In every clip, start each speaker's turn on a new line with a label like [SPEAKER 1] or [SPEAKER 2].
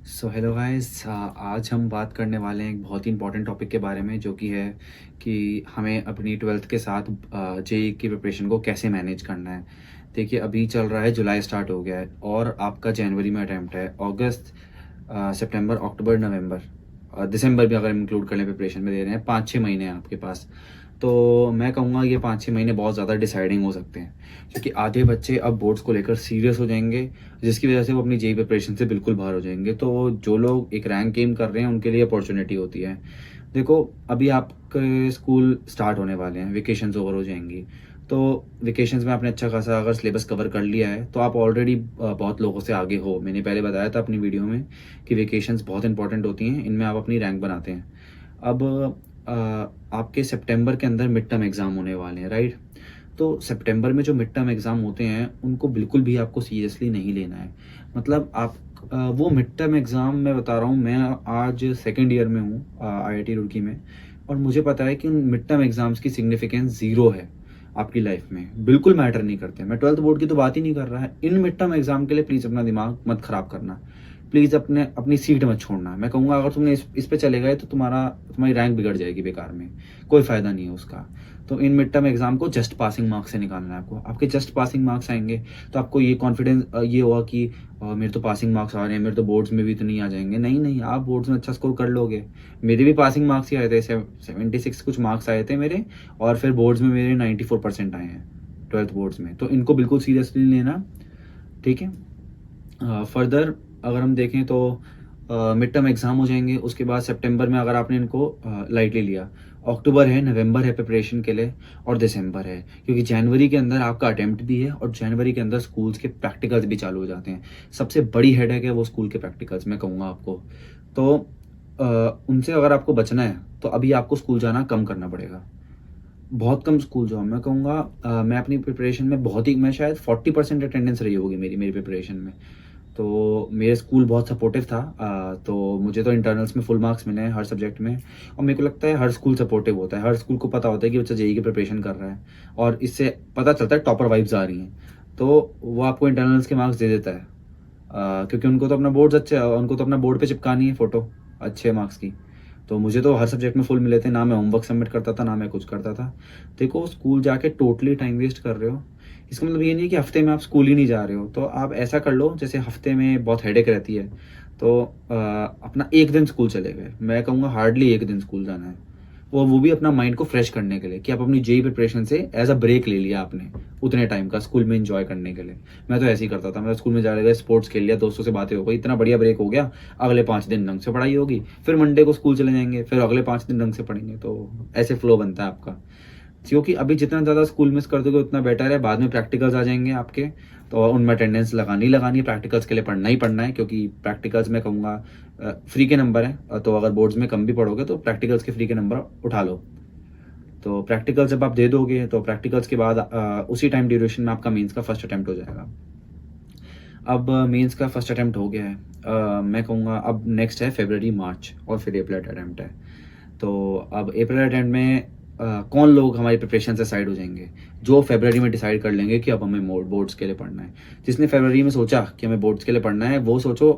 [SPEAKER 1] So hello guys, आज हम बात करने वाले हैं एक बहुत ही इंपॉर्टेंट टॉपिक के बारे में, जो कि है कि हमें अपनी ट्वेल्थ के साथ जेई की प्रिपरेशन को कैसे मैनेज करना है। देखिए, अभी चल रहा है, जुलाई स्टार्ट हो गया है और आपका जनवरी में अटैम्प्ट है। अगस्त, सितंबर, अक्टूबर, नवंबर, दिसंबर भी अगर इंक्लूड कर लें प्रिपरेशन में, दे रहे हैं 5-6 महीने हैं आपके पास। तो मैं कहूँगा ये 5-6 महीने बहुत ज़्यादा डिसाइडिंग हो सकते हैं, क्योंकि आधे बच्चे अब बोर्ड्स को लेकर सीरियस हो जाएंगे, जिसकी वजह से वो अपनी जेई प्रिपरेशन से बिल्कुल बाहर हो जाएंगे। तो जो लोग एक रैंक एम कर रहे हैं उनके लिए अपॉर्चुनिटी होती है। देखो, अभी आपके स्कूल स्टार्ट होने वाले हैं, वेकेशंस ओवर हो जाएंगी। तो वेकेशंस में आपने अच्छा खासा अगर सिलेबस कवर कर लिया है तो आप ऑलरेडी बहुत लोगों से आगे हो। मैंने पहले बताया था अपनी वीडियो में कि वेकेशंस बहुत इंपॉर्टेंट होती हैं, इनमें आप अपनी रैंक बनाते हैं। अब अ, आपके सितंबर के अंदर मिड टर्म एग्ज़ाम होने वाले हैं, राइट? तो सितंबर में जो मिड टर्म एग्ज़ाम होते हैं उनको बिल्कुल भी आपको सीरियसली नहीं लेना है। मतलब आप वो मिड टर्म एग्ज़ाम, मैं बता रहा हूँ, मैं आज सेकंड ईयर में हूँ आईआईटी रुड़की में, और मुझे पता है कि मिड टर्म एग्ज़ाम्स की सिग्निफिकेंस ज़ीरो है आपकी लाइफ में, बिल्कुल मैटर नहीं करते। मैं 12th बोर्ड की तो बात ही नहीं कर रहा है। इन मिड टर्म एग्ज़ाम के लिए प्लीज़ अपना दिमाग मत ख़राब करना। प्लीज़ अपनी सीट मत छोड़ना। मैं कहूँगा अगर तुमने इस पे चले गए तो तुम्हारी रैंक बिगड़ जाएगी बेकार में, कोई फ़ायदा नहीं है उसका। तो इन मिड टर्म एग्ज़ाम को जस्ट पासिंग मार्क्स से निकालना है आपको। आपके जस्ट पासिंग मार्क्स आएँगे तो आपको ये कॉन्फिडेंस ये होगा कि मेरे तो पासिंग मार्क्स आ रहे हैं, मेरे तो बोर्ड्स में भी तो नहीं आ जाएँगे। नहीं, नहीं, आप बोर्ड्स में अच्छा स्कोर कर लोगे। मेरे भी पासिंग मार्क्स ही आए थे, 76 कुछ मार्क्स आए थे मेरे, और फिर बोर्ड्स में मेरे 94% आए हैं, 12th बोर्ड्स में। तो इनको बिल्कुल सीरियसली लेना, ठीक है? फर्दर अगर हम देखें तो मिड टर्म एग्ज़ाम हो जाएंगे, उसके बाद सितंबर में अगर आपने इनको लाइटली लिया, अक्टूबर है, नवंबर है प्रिपरेशन के लिए, और दिसंबर है, क्योंकि जनवरी के अंदर आपका अटेम्प्ट भी है और जनवरी के अंदर स्कूल्स के प्रैक्टिकल्स भी चालू हो जाते हैं। सबसे बड़ी हेडेक है वो स्कूल के प्रैक्टिकल्स, मैं कहूँगा आपको। तो उनसे अगर आपको बचना है तो अभी आपको स्कूल जाना कम करना पड़ेगा। बहुत कम स्कूल जाओ, मैं कहूँगा। मैं अपनी प्रिपरेशन में मैं शायद 40% अटेंडेंस रही होगी मेरी मेरी प्रिपरेशन में। तो मेरे स्कूल बहुत सपोर्टिव था। तो मुझे तो इंटरनल्स में फुल मार्क्स मिले हैं हर सब्जेक्ट में, और मेरे को लगता है हर स्कूल सपोर्टिव होता है। हर स्कूल को पता होता है कि बच्चा जेईई की प्रिपरेशन कर रहा है, और इससे पता चलता है टॉपर वाइब्स आ रही हैं। तो वो आपको इंटरनल्स के मार्क्स दे देता है, क्योंकि उनको तो अपना बोर्ड उनको तो अपना बोर्ड पे चिपकानी है फ़ोटो अच्छे मार्क्स की। तो मुझे तो हर सब्जेक्ट में फुल मिले थे, ना मैं होमवर्क सबमिट करता था, ना मैं कुछ करता था। देखो, स्कूल जाके टोटली टाइम वेस्ट कर रहे हो। इसका मतलब ये नहीं कि हफ्ते में आप स्कूल ही नहीं जा रहे हो। तो आप ऐसा कर लो, जैसे हफ्ते में बहुत हेडेक रहती है, तो अपना एक दिन स्कूल चले गए। मैं कहूँगा हार्डली एक दिन स्कूल जाना है, वो भी अपना माइंड को फ्रेश करने के लिए, कि आप अपनी जेई प्रिपरेशन से एज अ ब्रेक ले लिया आपने उतने टाइम का स्कूल में एंजॉय करने के लिए। मैं तो ऐसे ही करता था, मैं स्कूल में जा रहे थे, स्पोर्ट्स खेल लिया, दोस्तों से बातें हो गई, इतना बढ़िया ब्रेक हो गया। अगले 5 दिन ढंग से पढ़ाई होगी, फिर मंडे को स्कूल चले जाएंगे, फिर अगले 5 दिन ढंग से पढ़ेंगे। तो ऐसे फ्लो बनता है आपका, क्योंकि अभी जितना ज़्यादा स्कूल मिस कर दोगे उतना बेटर है। बाद में प्रैक्टिकल्स आ जाएंगे आपके, तो उनमें अटेंडेंस लगानी है। प्रैक्टिकल्स के लिए पढ़ना ही पढ़ना है, क्योंकि प्रैक्टिकल्स में कहूँगा फ्री के नंबर है। तो अगर बोर्ड्स में कम भी पढ़ोगे तो प्रैक्टिकल्स के फ्री के नंबर उठा लो। तो प्रैक्टिकल जब आप दे दोगे तो प्रैक्टिकल्स के बाद उसी टाइम ड्यूरेशन में आपका मेंस का फर्स्ट अटेम्प्ट हो जाएगा। अब मेंस का फर्स्ट अटेम्प्ट हो गया है। मैं कहूँगा अब नेक्स्ट है फरवरी मार्च, और फिर अप्रैल अटेम्प्ट है। तो अब अप्रैल अटेम्प्ट में कौन लोग हमारी प्रिपरेशन से साइड हो जाएंगे? जो फरवरी में डिसाइड कर लेंगे कि अब हमें बोर्ड्स के लिए पढ़ना है। जिसने फरवरी में सोचा कि हमें बोर्ड्स के लिए पढ़ना है, वो सोचो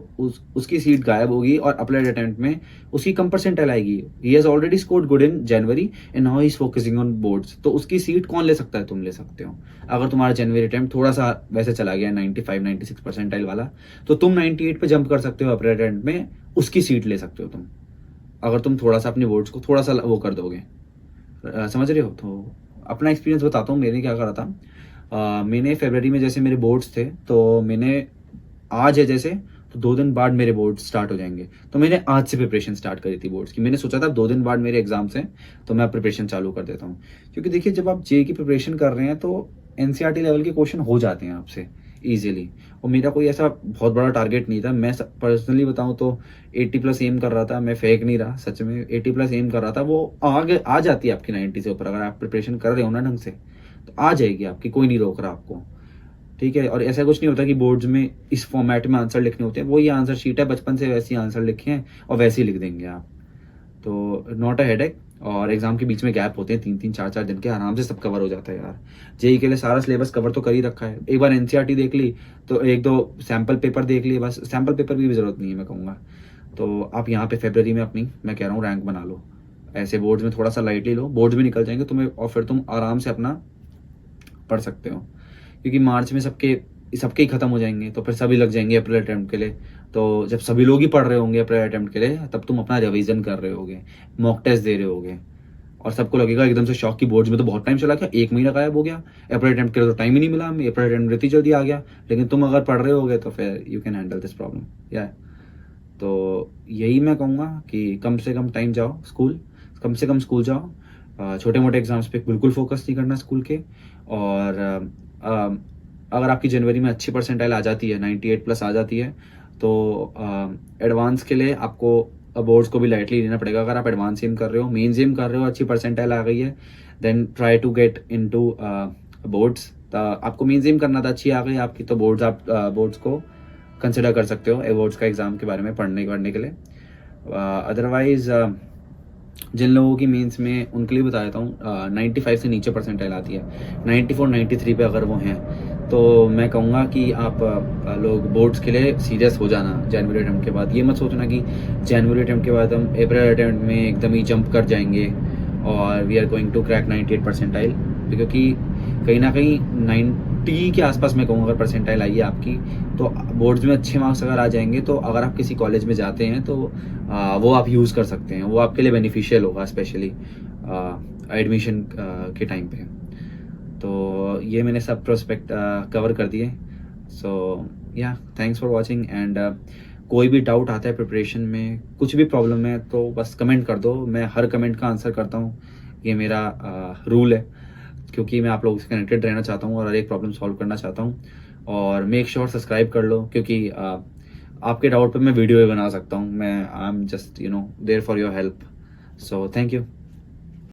[SPEAKER 1] उसकी सीट गायब होगी, और अप्रैल अटेम्प्ट में उसकी कम परसेंटाइल आएगी। He has already scored good in January and now he is focusing on boards. तो उसकी सीट कौन ले सकता है? तुम ले सकते हो। अगर तुम्हारा जनवरी अटेम्प्ट थोड़ा सा वैसे चला गया 95-96 परसेंटाइल वाला, तो तुम 98 पे जंप कर सकते हो अप्रैल अटेम्प्ट में, उसकी सीट ले सकते हो तुम, अगर तुम थोड़ा सा अपने बोर्ड्स को थोड़ा सा वो कर दोगे। समझ रहे हो? तो अपना एक्सपीरियंस बताता हूँ, मैंने क्या करा था। मैंने फरवरी में, जैसे मेरे बोर्ड्स थे, तो मैंने आज है जैसे, तो 2 दिन बाद मेरे बोर्ड स्टार्ट हो जाएंगे, तो मैंने आज से प्रिपरेशन स्टार्ट करी थी बोर्ड्स की। मैंने सोचा था 2 दिन बाद मेरे एग्जाम्स हैं, तो मैं प्रिपरेशन चालू कर देता हूँ। क्योंकि देखिए, जब आप जे की प्रिपरेशन कर रहे हैं तो एनसीईआरटी लेवल के क्वेश्चन हो जाते हैं आपसे ईजिली। और मेरा कोई ऐसा बहुत बड़ा टारगेट नहीं था। मैं पर्सनली बताऊं तो 80+ एम कर रहा था। मैं फेक नहीं रहा, सच में 80+ एम कर रहा था। वो आगे आ जाती है आपकी 90 से ऊपर, अगर आप प्रिपरेशन कर रहे हो ना ढंग से, तो आ जाएगी आपकी, कोई नहीं रोक रहा आपको। ठीक है? और ऐसा कुछ नहीं होता कि बोर्ड्स में इस फॉर्मेट में आंसर लिखने होते हैं। वो ये आंसर शीट है, बचपन से वैसे ही आंसर लिखे हैं और वैसे ही लिख देंगे आप। तो नॉट अ हेडेक। और एग्ज़ाम के बीच में गैप होते हैं 3-3 4-4 दिन के, आराम से सब कवर हो जाता है यार। जेईई के लिए सारा सिलेबस कवर तो कर ही रखा है। एक बार एनसीईआरटी देख ली, तो 1-2 सैंपल पेपर देख लिए, बस सैंपल पेपर की भी ज़रूरत नहीं है मैं कहूँगा। तो आप यहाँ पे फ़रवरी में अपनी, मैं कह रहा हूँ, रैंक बना लो। ऐसे बोर्ड्स में थोड़ा-सा लाइटली लो, बोर्ड्स भी निकल जाएँगे तुम्हें और फिर तुम आराम से अपना पढ़ सकते हो। क्योंकि मार्च में सबके सबके ही खत्म हो जाएँगे, तो फिर सभी लग जाएँगे अप्रैल अटेम्प्ट के लिए। तो जब सभी लोग ही पढ़ रहे होंगे अप्रैल अटेम्प्ट के लिए, तब तुम अपना रिवीजन कर रहे होगे, मॉक टेस्ट दे रहे होगे और सबको लगेगा एकदम से शॉक, की बोर्ड्स में तो बहुत टाइम चला गया, 1 महीना गायब हो गया, अप्रैल अटेम्प्ट के लिए तो टाइम ही नहीं मिला हमें, अप्रैल अटेम्प्ट इतनी जल्दी आ गया। लेकिन तुम अगर पढ़ रहे होगे तो फिर you can handle this problem. या तो यही मैं कहूँगा कि कम से कम टाइम जाओ स्कूल, कम से कम स्कूल जाओ। छोटे-मोटे एग्ज़ाम्स पे बिल्कुल फ़ोकस नहीं करना स्कूल के। और अगर आपकी जनवरी में अच्छी परसेंटाइल आ जाती है, 98 प्लस आ जाती है, तो एडवांस के लिए आपको बोर्ड्स को भी लाइटली लेना पड़ेगा। अगर आप एडवांस एम कर रहे हो, मेन्स एम कर रहे हो, अच्छी परसेंटाइल आ गई है, then try to get into boards. आपको मेन्स एम करना था, अच्छी आ गई आपकी, तो बोर्ड्स आप बोर्ड्स को कंसिडर कर सकते हो बोर्ड्स का एग्ज़ाम के बारे में पढ़ने के लिए। अदरवाइज़ जिन लोगों की मेंस में, उनके लिए बता देता हूँ, 95 से नीचे परसेंटाइल आती है, 94 93 पे अगर वो हैं, तो मैं कहूँगा कि आप लोग बोर्ड्स के लिए सीरियस हो जाना जनवरी अटेम्प्ट के बाद। ये मत सोचना कि जनवरी अटेम्प्ट के बाद हम अप्रैल अटेम्प्ट में एकदम ही जंप कर जाएंगे और we are going to crack 98 percentile. क्योंकि कहीं ना कहीं 90 के आसपास मैं कहूँगा अगर परसेंटाइल आई है आपकी, तो बोर्ड्स में अच्छे मार्क्स अगर आ जाएंगे, तो अगर आप किसी कॉलेज में जाते हैं तो वो आप यूज़ कर सकते हैं, वो आपके लिए बेनिफिशियल होगा, स्पेशली एडमिशन के टाइम पे। तो ये मैंने सब प्रोस्पेक्ट कवर कर दिए। सो या थैंक्स फॉर वाचिंग। एंड कोई भी डाउट आता है प्रिपरेशन में, कुछ भी प्रॉब्लम है, तो बस कमेंट कर दो, मैं हर कमेंट का आंसर करता हूँ। ये मेरा रूल है, क्योंकि मैं आप लोगों से कनेक्टेड रहना चाहता हूँ और हर एक प्रॉब्लम सॉल्व करना चाहता हूँ। और मेक श्योर सब्सक्राइब कर लो, क्योंकि आपके डाउट पे मैं वीडियो भी बना सकता हूँ। मैं I am just there for your help. So thank you.